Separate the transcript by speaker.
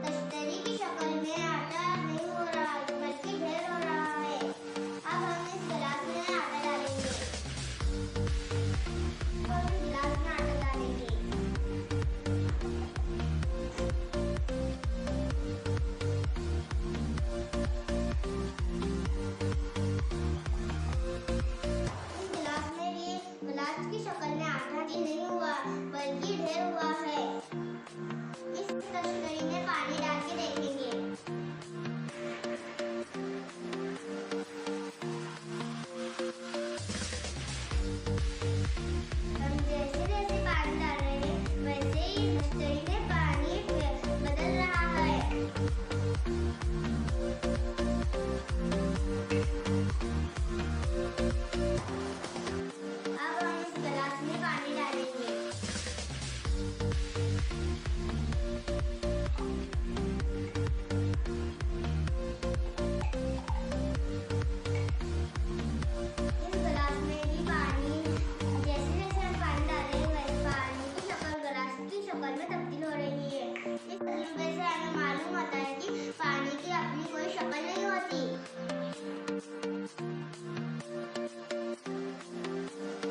Speaker 1: तश्तरी की शक्ल में आटा नहीं हो रहा बल्कि ढेर हो रहा है। अब हम इस गिलास में आटा डालेंगे। इस गिलास में भी गिलास की शक्ल में आटा नहीं हुआ बल्कि ढेर हुआ है। इस तश्तरी में पानी डाल के देखेंगे। हम जैसे जैसे पानी डाल रहे हैं वैसे ही तश्तरी में